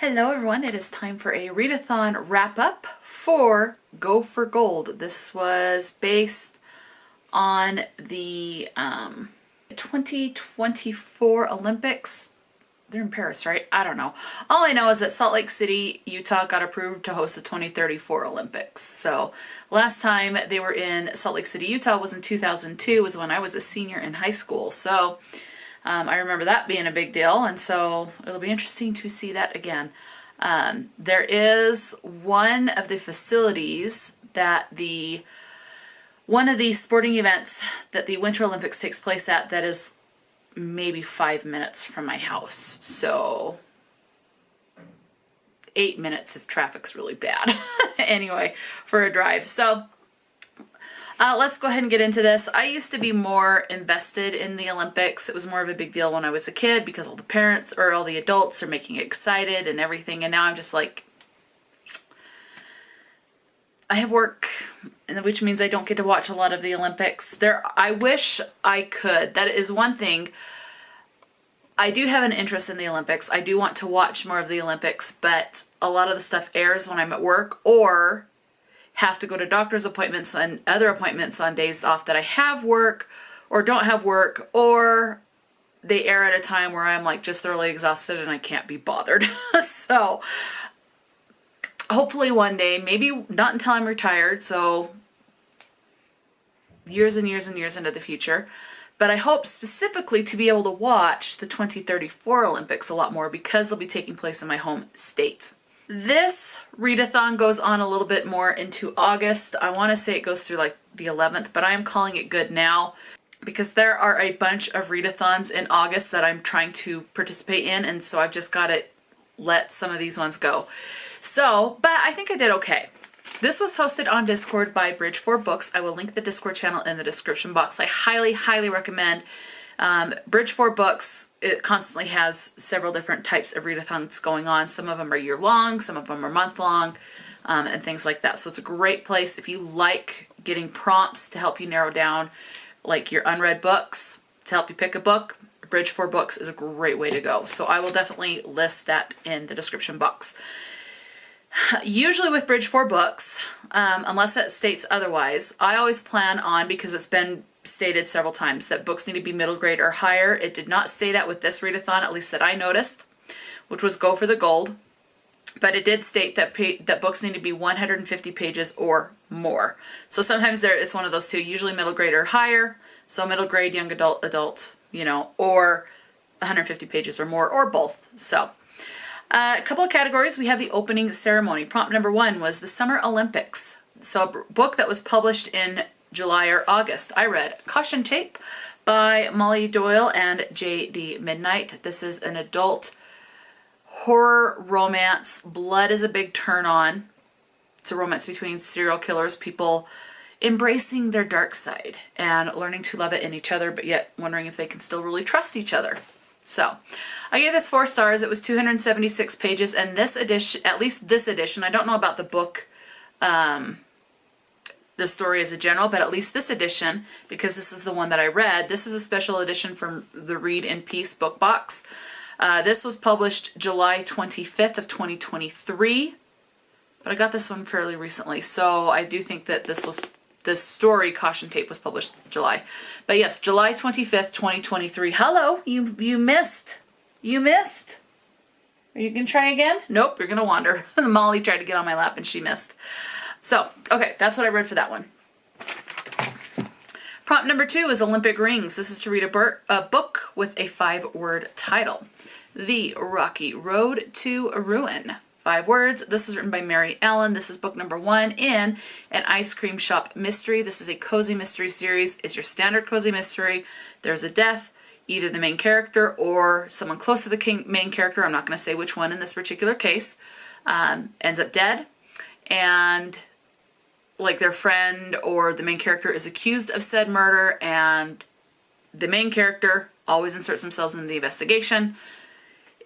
Hello everyone, it is time for a readathon wrap-up for Go for Gold. This was based on the 2024 Olympics. They're in Paris, right? I don't know. All I know is that Salt Lake City, Utah got approved to host the 2034 Olympics. So last time they were in Salt Lake City, Utah was in 2002, was when I was a senior in high school. So I remember that being a big deal, and so it'll be interesting to see that again. There is one of the facilities that one of the sporting events that the Winter Olympics takes place at that is maybe 5 minutes from my house. So 8 minutes if traffic's really bad. Anyway, for a drive. So let's go ahead and get into this. I used to be more invested in the Olympics. It was more of a big deal when I was a kid because all the parents or all the adults are making it excited and everything. And now I'm just like, I have work, which means I don't get to watch a lot of the Olympics. I wish I could. That is one thing. I do have an interest in the Olympics. I do want to watch more of the Olympics, but a lot of the stuff airs when I'm at work or have to go to doctor's appointments and other appointments on days off that I have work or don't have work, or they air at a time where I'm like just thoroughly exhausted and I can't be bothered. So hopefully one day, maybe not until I'm retired, so years and years and years into the future, but I hope specifically to be able to watch the 2034 Olympics a lot more because they'll be taking place in my home state. This readathon goes on a little bit more into August. I want to say it goes through like the 11th, but I am calling it good now because there are a bunch of readathons in August that I'm trying to participate in, and so I've just got to let some of these ones go. So, but I think I did okay. This was hosted on Discord by Bridge 4 Books. I will link the Discord channel in the description box. I highly, highly recommend Bridge 4 Books. It constantly has several different types of readathons going on. Some of them are year-long, some of them are month-long, and things like that. So it's a great place if you like getting prompts to help you narrow down like your unread books, to help you pick a book. Bridge 4 Books is a great way to go. So I will definitely list that in the description box. Usually with Bridge 4 Books, unless it states otherwise, I always plan on, because it's been stated several times, that books need to be middle grade or higher. It did not say that with this readathon, at least that I noticed, which was Go for the Gold. But it did state that that books need to be 150 pages or more. So sometimes there is one of those two, usually middle grade or higher. So middle grade, young adult, you know, or 150 pages or more, or both. So a couple of categories. We have the opening ceremony. Prompt number 1 was the Summer Olympics. So a book that was published in July or August. I read Caution Tape by Molly Doyle and J.D. Midnight. This is an adult horror romance. Blood is a big turn on. It's a romance between serial killers, people embracing their dark side and learning to love it in each other, but yet wondering if they can still really trust each other. So I gave this 4 stars. It was 276 pages, and this edition, at least this edition, I don't know about the book, the story as a general, but at least this edition, because this is the one that I read, this is a special edition from the Read in Peace book box. This was published July 25th of 2023, but I got this one fairly recently, so I do think that this story, Caution Tape, was published July. But yes, July 25th, 2023. Hello, you missed. You missed. Are you going to try again? Nope, you're going to wander. Molly tried to get on my lap and she missed. So, okay, that's what I read for that one. Prompt number 2 is Olympic Rings. This is to read a book with a 5-word title. The Rocky Road to Ruin. 5 words. This was written by Meri Allen. This is book number 1 in an ice cream shop mystery. This is a cozy mystery series. It's your standard cozy mystery. There's a death. Either the main character or someone close to the main character, I'm not going to say which one in this particular case, ends up dead. And like their friend or the main character is accused of said murder, and the main character always inserts themselves in the investigation.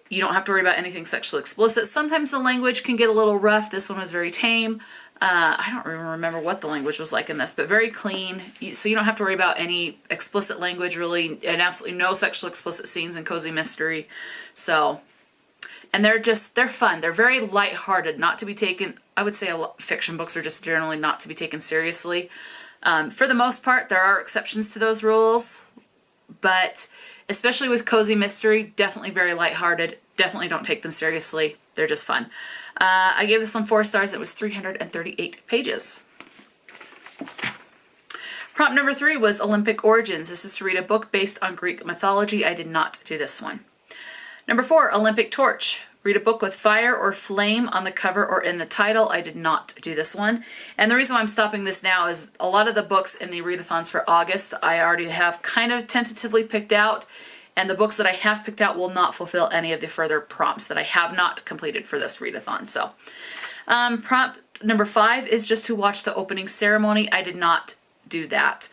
You don't have to worry about anything sexually explicit. Sometimes the language can get a little rough. This one was very tame. I don't even remember what the language was like in this, but very clean. So you don't have to worry about any explicit language really, and absolutely no sexual explicit scenes in cozy mystery. So, And they're fun. They're very lighthearted, not to be taken, I would say fiction books are just generally not to be taken seriously. For the most part, there are exceptions to those rules, but especially with cozy mystery, definitely very lighthearted. Definitely don't take them seriously. They're just fun. I gave this one 4 stars. It was 338 pages. Prompt number 3 was Olympic Origins. This is to read a book based on Greek mythology. I did not do this one. Number 4, Olympic Torch. Read a book with fire or flame on the cover or in the title. I did not do this one. And the reason why I'm stopping this now is a lot of the books in the readathons for August I already have kind of tentatively picked out, and the books that I have picked out will not fulfill any of the further prompts that I have not completed for this readathon. So prompt number 5 is just to watch the opening ceremony. I did not do that.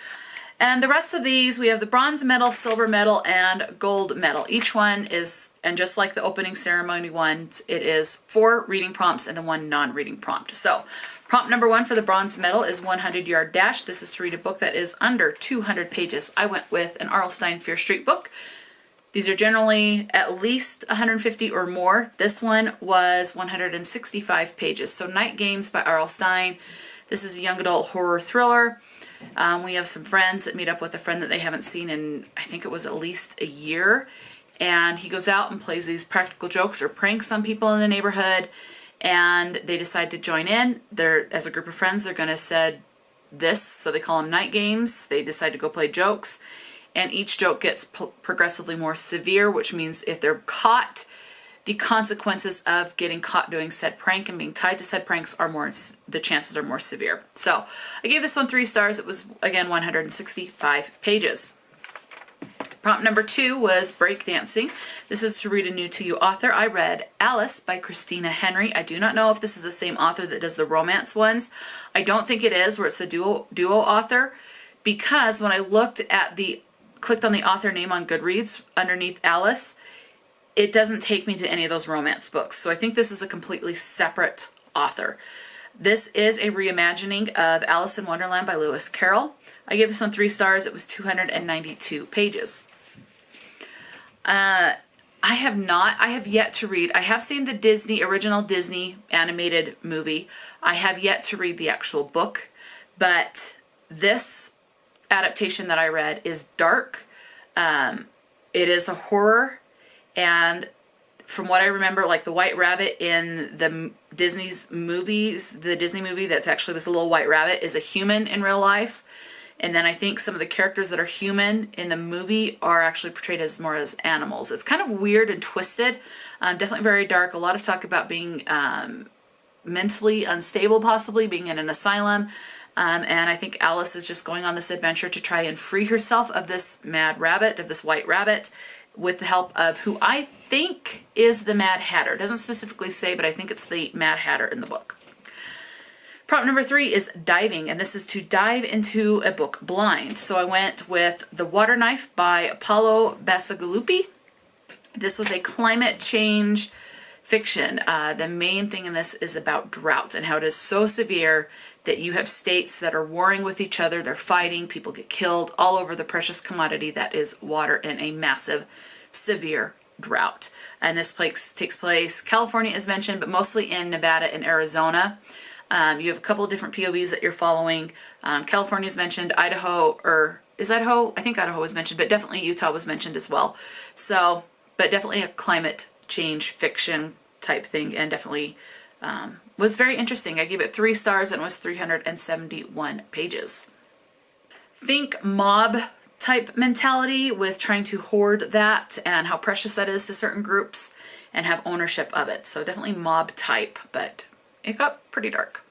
And the rest of these, we have the bronze medal, silver medal, and gold medal. Each one is, and just like the opening ceremony ones, it is 4 reading prompts and then 1 non-reading prompt. So prompt number 1 for the bronze medal is 100-yard dash. This is to read a book that is under 200 pages. I went with an R.L. Stine Fear Street book. These are generally at least 150 or more. This one was 165 pages. So Night Games by R.L. Stine. This is a young adult horror thriller. We have some friends that meet up with a friend that they haven't seen in, I think it was at least a year. And he goes out and plays these practical jokes or pranks on people in the neighborhood. And they decide to join in. As a group of friends, they're going to set this, so they call them night games. They decide to go play jokes. And each joke gets progressively more severe, which means if they're caught, the consequences of getting caught doing said prank and being tied to said pranks are more, the chances are more severe. So I gave this one 3 stars. It was, again, 165 pages. Prompt number 2 was breakdancing. This is to read a new to you author. I read Alice by Christina Henry. I do not know if this is the same author that does the romance ones. I don't think it is, where it's the duo author, because when I clicked on the author name on Goodreads underneath Alice, it doesn't take me to any of those romance books. So I think this is a completely separate author. This is a reimagining of Alice in Wonderland by Lewis Carroll. I gave this one 3 stars. It was 292 pages. I have yet to read. I have seen the original Disney animated movie. I have yet to read the actual book, but this adaptation that I read is dark. It is a horror. And from what I remember, like the White Rabbit in the Disney's movies, the Disney movie that's actually this little white rabbit is a human in real life. And then I think some of the characters that are human in the movie are actually portrayed as more as animals. It's kind of weird and twisted. Definitely very dark. A lot of talk about being mentally unstable, possibly being in an asylum. And I think Alice is just going on this adventure to try and free herself of this mad rabbit, of this white rabbit, with the help of who I think is the Mad Hatter. It doesn't specifically say, but I think it's the Mad Hatter in the book. Prompt number 3 is diving, and this is to dive into a book blind. So I went with The Water Knife by Paolo Bacigalupi. This was a climate change fiction. The main thing in this is about drought and how it is so severe that you have states that are warring with each other, they're fighting, people get killed all over the precious commodity that is water in a massive, severe drought. And this takes place, California is mentioned, but mostly in Nevada and Arizona. You have a couple of different POVs that you're following. California is mentioned, Idaho, or is Idaho? I think Idaho was mentioned, but definitely Utah was mentioned as well. So, but definitely a climate change fiction type thing, and definitely was very interesting. I gave it 3 stars and it was 371 pages. Think mob type mentality with trying to hoard that and how precious that is to certain groups and have ownership of it. So definitely mob type, but it got pretty dark.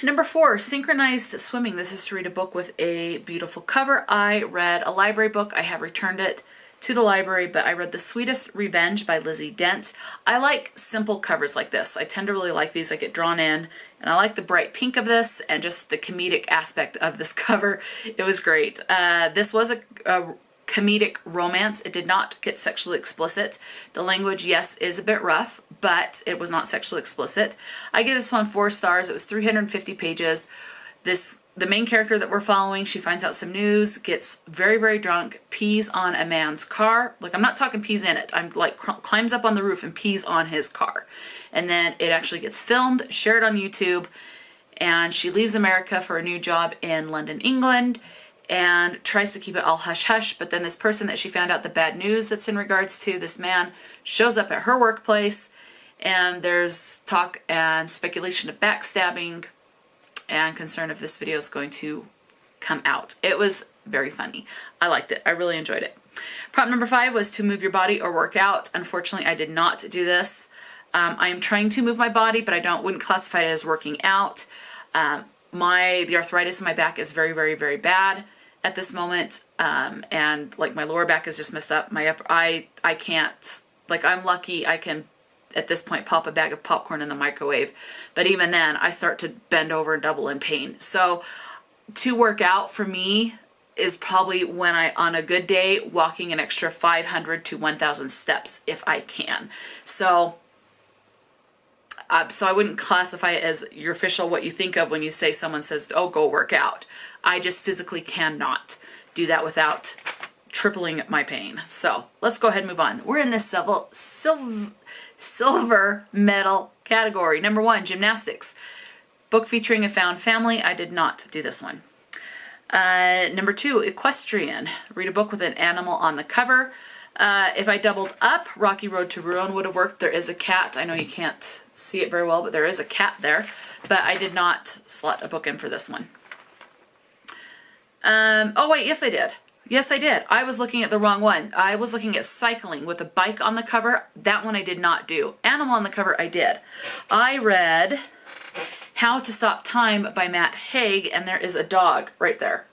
Number 4, synchronized swimming. This is to read a book with a beautiful cover. I read a library book. I have returned it to the library, but I read The Sweetest Revenge by Lizzy, Dent. I like simple covers like this. I tend to really like these. I get drawn in, and I like the bright pink of this and just the comedic aspect of this cover. It was great. This was a comedic romance. It did not get sexually explicit. The language, yes, is a bit rough, but it was not sexually explicit. I give this one 4 stars. It was 350 pages. This the main character that we're following, she finds out some news, gets very, very drunk, pees on a man's car. Like, I'm not talking pees in it. I'm like climbs up on the roof and pees on his car. And then it actually gets filmed, shared on YouTube, and she leaves America for a new job in London, England, and tries to keep it all hush-hush. But then this person that she found out the bad news that's in regards to, this man, shows up at her workplace, and there's talk and speculation of backstabbing and concern if this video is going to come out. It was very funny. I liked it. I really enjoyed it. Prompt number 5 was to move your body or work out. Unfortunately, I did not do this. I am trying to move my body, but I wouldn't classify it as working out. The arthritis in my back is very, very, very bad at this moment. And like my lower back is just messed up. My upper, I can't, like, I'm lucky I can at this point pop a bag of popcorn in the microwave, but even then I start to bend over and double in pain. So to work out for me is probably when on a good day, walking an extra 500 to 1,000 steps if I can. So I wouldn't classify it as your official what you think of when you say someone says, oh, go work out. I just physically cannot do that without tripling my pain. So let's go ahead and move on. We're in this silver medal category. Number 1, gymnastics. Book featuring a found family. I did not do this one. Number 2, equestrian. Read a book with an animal on the cover. If I doubled up, Rocky Road to Ruin would have worked. There is a cat. I know you can't see it very well, but there is a cat there. But I did not slot a book in for this one. Oh wait, yes I did. Yes, I did. I was looking at the wrong one. I was looking at cycling with a bike on the cover. That one I did not do. Animal on the cover I did. I read How to Stop Time by Matt Haig, and there is a dog right there.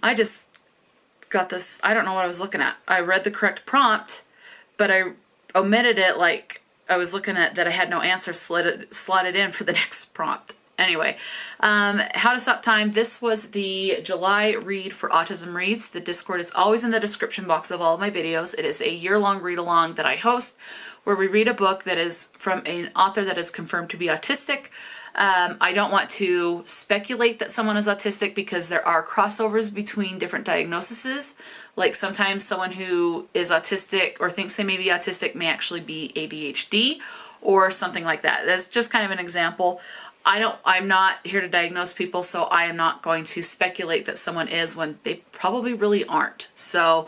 I just got this. I don't know what I was looking at. I read the correct prompt, but I omitted it like I was looking at that I had no answer slotted in for the next prompt. Anyway, How to Stop Time. This was the July read for Autism Reads. The Discord is always in the description box of all of my videos. It is a year-long read-along that I host where we read a book that is from an author that is confirmed to be autistic. I don't want to speculate that someone is autistic because there are crossovers between different diagnoses. Like sometimes someone who is autistic or thinks they may be autistic may actually be ADHD or something like that. That's just kind of an example. I'm not here to diagnose people, so I am not going to speculate that someone is when they probably really aren't. So,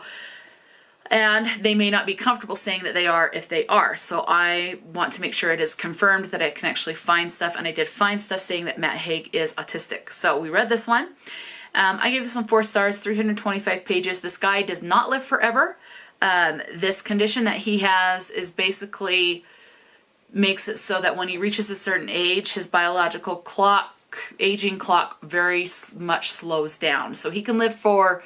and they may not be comfortable saying that they are if they are. So I want to make sure it is confirmed that I can actually find stuff, and I did find stuff saying that Matt Haig is autistic. So we read this one. I gave this one 4 stars, 325 pages. This guy does not live forever. This condition that he has is basically makes it so that when he reaches a certain age, his biological aging clock very much slows down. So he can live for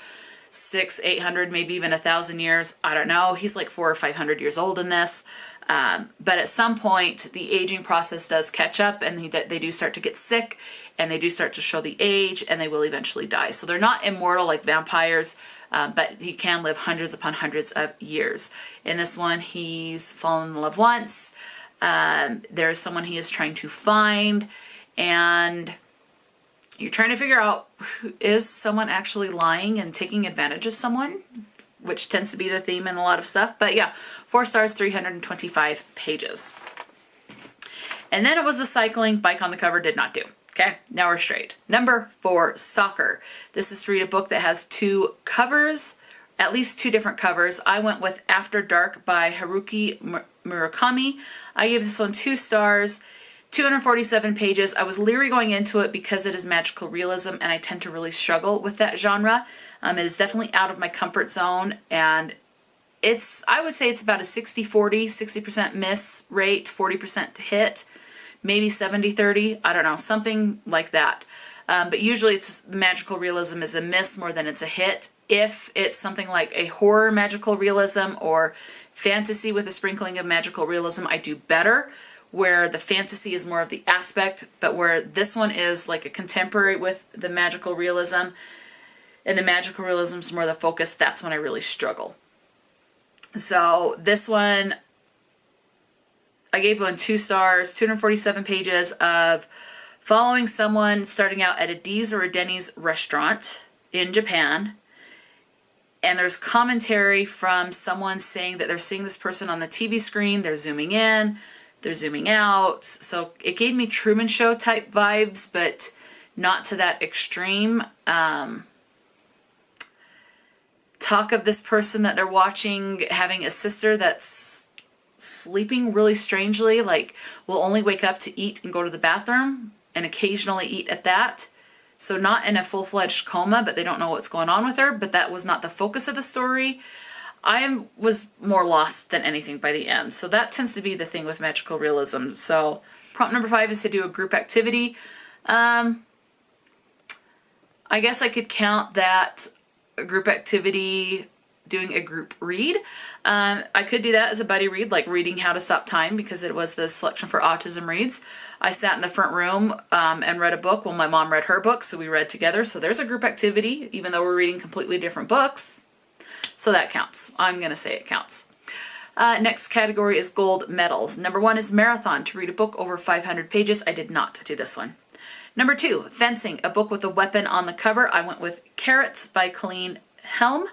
600, 800, maybe even 1,000 years. I don't know. He's like 400 or 500 years old in this. But at some point, the aging process does catch up, and they do start to get sick, and they do start to show the age, and they will eventually die. So they're not immortal like vampires, but he can live hundreds upon hundreds of years. In this one, he's fallen in love once. There's someone he is trying to find, and you're trying to figure out, is someone actually lying and taking advantage of someone, which tends to be the theme in a lot of stuff. But yeah, 4 stars, 325 pages. And then it was the cycling. Bike on the cover, did not do. Okay, now we're straight. Number 4, soccer. This is to read a book that has 2 covers, at least 2 different covers. I went with After Dark by Haruki Murakami. I gave this one 2 stars, 247 pages. I was leery going into it because it is magical realism, and I tend to really struggle with that genre. It is definitely out of my comfort zone, and I would say it's about a 60-40, 60% miss rate, 40% hit, maybe 70-30, I don't know, something like that. But usually it's magical realism is a miss more than it's a hit. If it's something like a horror magical realism or fantasy with a sprinkling of magical realism, I do better, where the fantasy is more of the aspect, but where this one is like a contemporary with the magical realism, and the magical realism is more the focus, that's when I really struggle. So this one, I gave one 2 stars, 247 pages of following someone starting out at a D's or a Denny's restaurant in Japan. And there's commentary from someone saying that they're seeing this person on the TV screen. They're zooming in, they're zooming out. So it gave me Truman Show type vibes, but not to that extreme. Talk of this person that they're watching having a sister that's sleeping really strangely, like will only wake up to eat and go to the bathroom and occasionally eat at that. So not in a full-fledged coma, but they don't know what's going on with her, but that was not the focus of the story. I was more lost than anything by the end. So that tends to be the thing with magical realism. So prompt number 5 is to do a group activity. I guess I could count that a group activity, doing a group read. I could do that as a buddy read, like reading How to Stop Time, because it was the selection for autism reads. I sat in the front room and read a book while my mom read her book, so we read together. So there's a group activity, even though we're reading completely different books. So that counts. I'm going to say it counts. Next category is gold medals. Number 1 is marathon, to read a book over 500 pages. I did not do this one. Number 2, fencing, a book with a weapon on the cover. I went with Carrots by Colleen. Helme.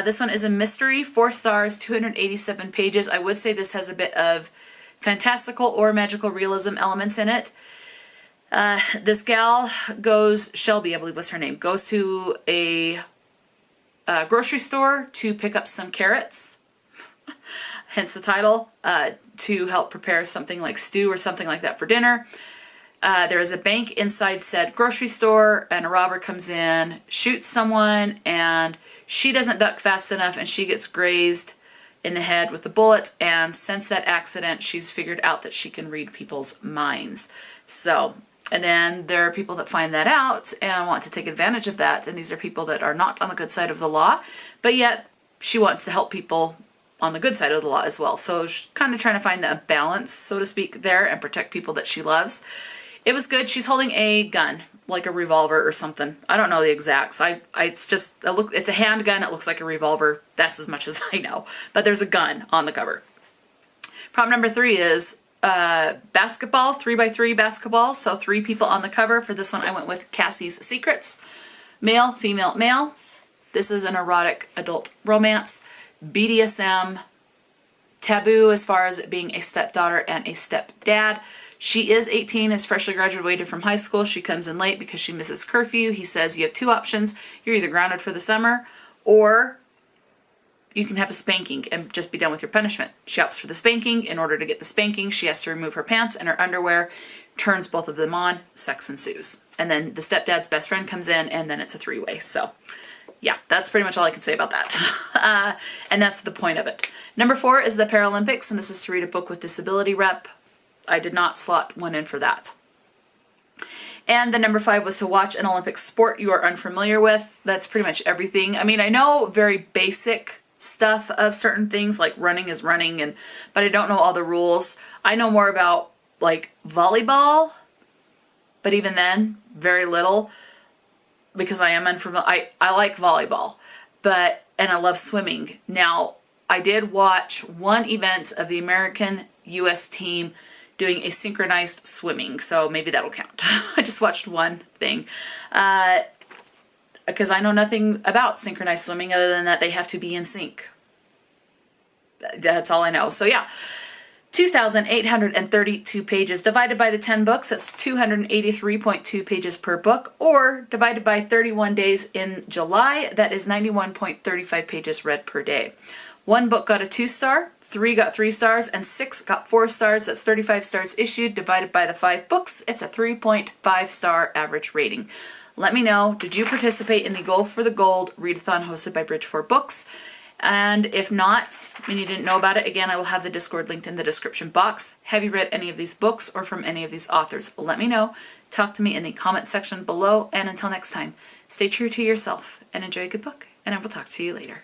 This one is a mystery, 4 stars, 287 pages. I would say this has a bit of fantastical or magical realism elements in it. This gal goes, Shelby I believe was her name, goes to a grocery store to pick up some carrots, hence the title, to help prepare something like stew or something like that for dinner. There is a bank inside said grocery store, and a robber comes in, shoots someone, and she doesn't duck fast enough, and she gets grazed in the head with the bullet, and since that accident, she's figured out that she can read people's minds. So, and then there are people that find that out and want to take advantage of that, and these are people that are not on the good side of the law, but yet she wants to help people on the good side of the law as well. So she's kind of trying to find a balance, so to speak, there, and protect people that she loves. It was good. She's holding a gun, like a revolver or something. I don't know the exacts. It's a handgun. It looks like a revolver. That's as much as I know. But there's a gun on the cover. Prompt number 3 is basketball, 3x3 basketball. So 3 people on the cover. For this one, I went with Cassie's Secrets. Male, female, male. This is an erotic adult romance. BDSM. Taboo as far as it being a stepdaughter and a stepdad. She is 18, is freshly graduated from high school. She comes in late because she misses curfew. He says you have 2 options. You're either grounded for the summer, or you can have a spanking and just be done with your punishment. She opts for the spanking. In order to get the spanking, she has to remove her pants and her underwear, turns both of them on, sex ensues. And then the stepdad's best friend comes in, and then it's a 3-way. So yeah, that's pretty much all I can say about that. And that's the point of it. Number 4 is the Paralympics, and this is to read a book with disability rep. I did not slot one in for that. And the number 5 was to watch an Olympic sport you are unfamiliar with. That's pretty much everything. I mean, I know very basic stuff of certain things, like running is running, but I don't know all the rules. I know more about like volleyball, but even then, very little, because I am unfamiliar. I like volleyball, and I love swimming. Now, I did watch one event of the American US team doing a synchronized swimming, so maybe that'll count. I just watched one thing, because I know nothing about synchronized swimming other than that they have to be in sync. That's all I know. So yeah, 2,832 pages divided by the 10 books. That's 283.2 pages per book, or divided by 31 days in July. That is 91.35 pages read per day. 1 book got a 2-star. 3 got 3 stars, and 6 got 4 stars. That's 35 stars issued divided by the 5 books. It's a 3.5 star average rating. Let me know, did you participate in the Goal for the Gold readathon hosted by Bridge 4 Books? And if not, and you didn't know about it, again, I will have the Discord linked in the description box. Have you read any of these books or from any of these authors? Let me know. Talk to me in the comment section below. And until next time, stay true to yourself and enjoy a good book. And I will talk to you later.